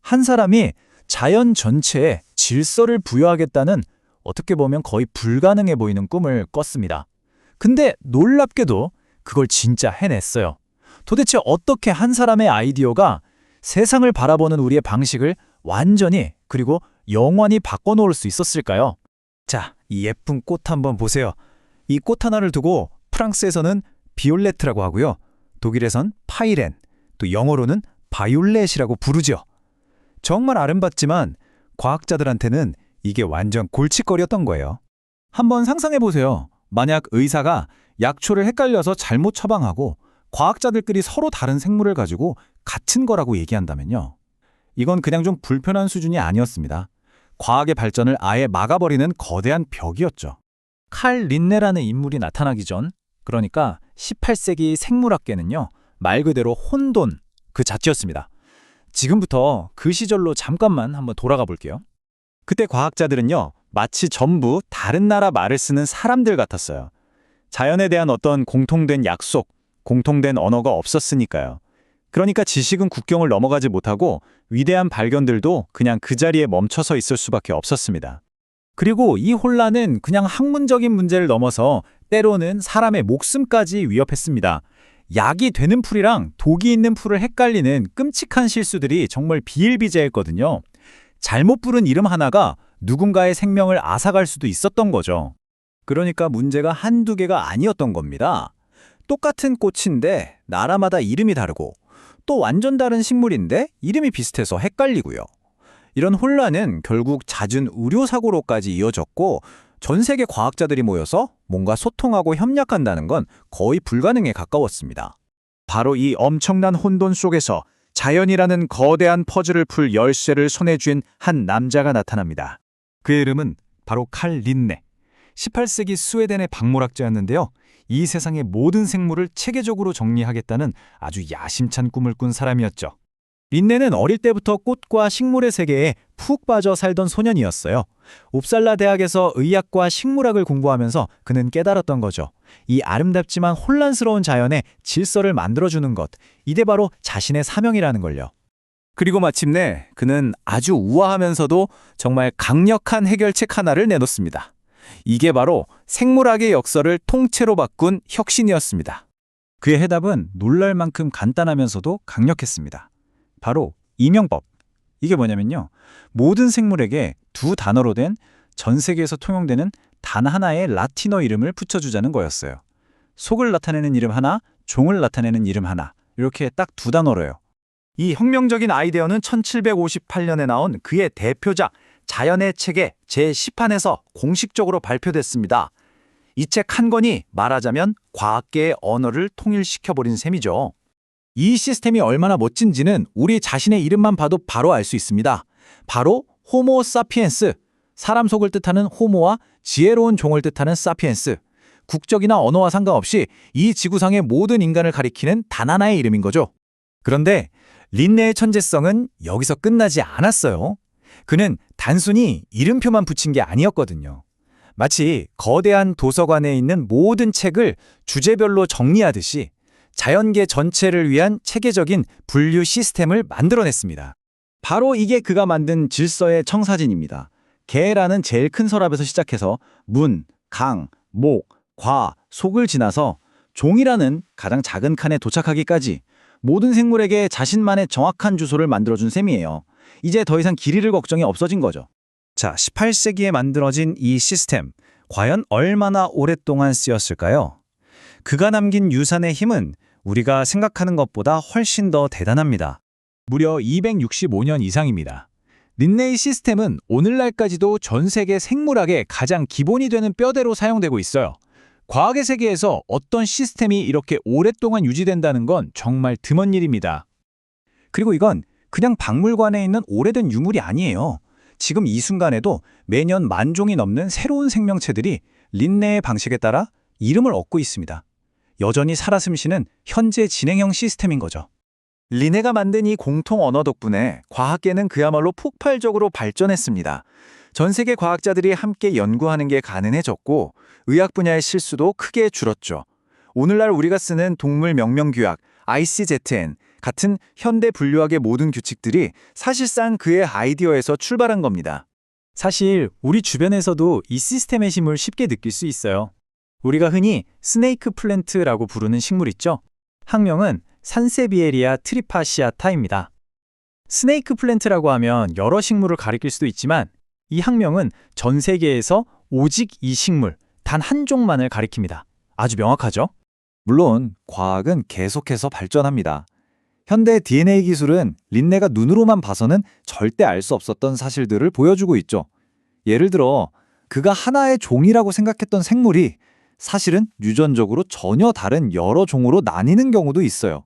한 사람이 자연 전체에 질서를 부여하겠다는 어떻게 보면 거의 불가능해 보이는 꿈을 꿨습니다. 근데 놀랍게도 그걸 진짜 해냈어요. 도대체 어떻게 한 사람의 아이디어가 세상을 바라보는 우리의 방식을 완전히 그리고 영원히 바꿔놓을 수 있었을까요? 자, 이 예쁜 꽃 한번 보세요. 이 꽃 하나를 두고 프랑스에서는 비올레트라고 하고요. 독일에선 파이렌, 또 영어로는 바이올렛이라고 부르죠. 정말 아름답지만 과학자들한테는 이게 완전 골칫거리였던 거예요. 한번 상상해 보세요. 만약 의사가 약초를 헷갈려서 잘못 처방하고 과학자들끼리 서로 다른 생물을 가지고 같은 거라고 얘기한다면요. 이건 그냥 좀 불편한 수준이 아니었습니다. 과학의 발전을 아예 막아버리는 거대한 벽이었죠. 칼 린네라는 인물이 나타나기 전, 그러니까 18세기 생물학계는요, 말 그대로 혼돈 그 자체였습니다. 지금부터 그 시절로 잠깐만 한번 돌아가 볼게요. 그때 과학자들은요, 마치 전부 다른 나라 말을 쓰는 사람들 같았어요. 자연에 대한 어떤 공통된 약속, 공통된 언어가 없었으니까요. 그러니까 지식은 국경을 넘어가지 못하고 위대한 발견들도 그냥 그 자리에 멈춰서 있을 수밖에 없었습니다. 그리고 이 혼란은 그냥 학문적인 문제를 넘어서 때로는 사람의 목숨까지 위협했습니다. 약이 되는 풀이랑 독이 있는 풀을 헷갈리는 끔찍한 실수들이 정말 비일비재했거든요. 잘못 부른 이름 하나가 누군가의 생명을 앗아갈 수도 있었던 거죠. 그러니까 문제가 한두 개가 아니었던 겁니다. 똑같은 꽃인데 나라마다 이름이 다르고 또 완전 다른 식물인데 이름이 비슷해서 헷갈리고요. 이런 혼란은 결국 잦은 의료사고로까지 이어졌고 전 세계 과학자들이 모여서 뭔가 소통하고 협력한다는 건 거의 불가능에 가까웠습니다. 바로 이 엄청난 혼돈 속에서 자연이라는 거대한 퍼즐을 풀 열쇠를 손에 쥔 한 남자가 나타납니다. 그의 이름은 바로 칼 린네. 18세기 스웨덴의 박물학자였는데요. 이 세상의 모든 생물을 체계적으로 정리하겠다는 아주 야심찬 꿈을 꾼 사람이었죠. 린네는 어릴 때부터 꽃과 식물의 세계에 푹 빠져 살던 소년이었어요. 옵살라 대학에서 의학과 식물학을 공부하면서 그는 깨달았던 거죠. 이 아름답지만 혼란스러운 자연에 질서를 만들어주는 것, 이게 바로 자신의 사명이라는 걸요. 그리고 마침내 그는 아주 우아하면서도 정말 강력한 해결책 하나를 내놓습니다. 이게 바로 생물학의 역사를 통째로 바꾼 혁신이었습니다. 그의 해답은 놀랄 만큼 간단하면서도 강력했습니다. 바로 이명법. 이게 뭐냐면요. 모든 생물에게 두 단어로 된 전 세계에서 통용되는 단 하나의 라틴어 이름을 붙여주자는 거였어요. 속을 나타내는 이름 하나, 종을 나타내는 이름 하나. 이렇게 딱 두 단어로요. 이 혁명적인 아이디어는 1758년에 나온 그의 대표작 자연의 책의 제10판에서 공식적으로 발표됐습니다. 이 책 한 권이 말하자면 과학계의 언어를 통일시켜버린 셈이죠. 이 시스템이 얼마나 멋진지는 우리 자신의 이름만 봐도 바로 알 수 있습니다. 바로 호모 사피엔스, 사람 속을 뜻하는 호모와 지혜로운 종을 뜻하는 사피엔스. 국적이나 언어와 상관없이 이 지구상의 모든 인간을 가리키는 단 하나의 이름인 거죠. 그런데 린네의 천재성은 여기서 끝나지 않았어요. 그는 단순히 이름표만 붙인 게 아니었거든요. 마치 거대한 도서관에 있는 모든 책을 주제별로 정리하듯이 자연계 전체를 위한 체계적인 분류 시스템을 만들어냈습니다. 바로 이게 그가 만든 질서의 청사진입니다. 개라는 제일 큰 서랍에서 시작해서 문, 강, 목, 과, 속을 지나서 종이라는 가장 작은 칸에 도착하기까지 모든 생물에게 자신만의 정확한 주소를 만들어준 셈이에요. 이제 더 이상 길 잃을 걱정이 없어진 거죠. 자, 18세기에 만들어진 이 시스템, 과연 얼마나 오랫동안 쓰였을까요? 그가 남긴 유산의 힘은 우리가 생각하는 것보다 훨씬 더 대단합니다. 무려 265년 이상입니다. 린네의 시스템은 오늘날까지도 전 세계 생물학의 가장 기본이 되는 뼈대로 사용되고 있어요. 과학의 세계에서 어떤 시스템이 이렇게 오랫동안 유지된다는 건 정말 드문 일입니다. 그리고 이건 그냥 박물관에 있는 오래된 유물이 아니에요. 지금 이 순간에도 매년 10,000종이 넘는 새로운 생명체들이 린네의 방식에 따라 이름을 얻고 있습니다. 여전히 살아 숨쉬는 현재 진행형 시스템인 거죠. 린네가 만든 이 공통 언어 덕분에 과학계는 그야말로 폭발적으로 발전했습니다. 전 세계 과학자들이 함께 연구하는 게 가능해졌고 의학 분야의 실수도 크게 줄었죠. 오늘날 우리가 쓰는 동물 명명규약 ICZN, 같은 현대 분류학의 모든 규칙들이 사실상 그의 아이디어에서 출발한 겁니다. 사실 우리 주변에서도 이 시스템의 힘을 쉽게 느낄 수 있어요. 우리가 흔히 스네이크 플랜트라고 부르는 식물 있죠? 학명은 산세비에리아 트리파시아타입니다. 스네이크 플랜트라고 하면 여러 식물을 가리킬 수도 있지만 이 학명은 전 세계에서 오직 이 식물, 단 한 종만을 가리킵니다. 아주 명확하죠? 물론 과학은 계속해서 발전합니다. 현대 DNA 기술은 린네가 눈으로만 봐서는 절대 알 수 없었던 사실들을 보여주고 있죠. 예를 들어 그가 하나의 종이라고 생각했던 생물이 사실은 유전적으로 전혀 다른 여러 종으로 나뉘는 경우도 있어요.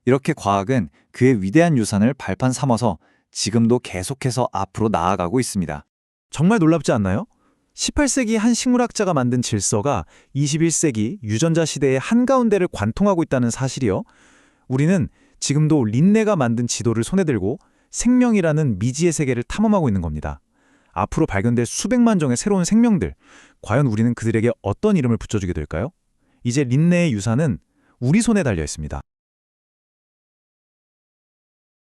이렇게 과학은 그의 위대한 유산을 발판 삼아서 지금도 계속해서 앞으로 나아가고 있습니다. 정말 놀랍지 않나요? 18세기 한 식물학자가 만든 질서가 21세기 유전자 시대의 한가운데를 관통하고 있다는 사실이요. 우리는 지금도 린네가 만든 지도를 손에 들고 생명이라는 미지의 세계를 탐험하고 있는 겁니다. 앞으로 발견될 수백만 종의 새로운 생명들, 과연 우리는 그들에게 어떤 이름을 붙여주게 될까요? 이제 린네의 유산은 우리 손에 달려 있습니다.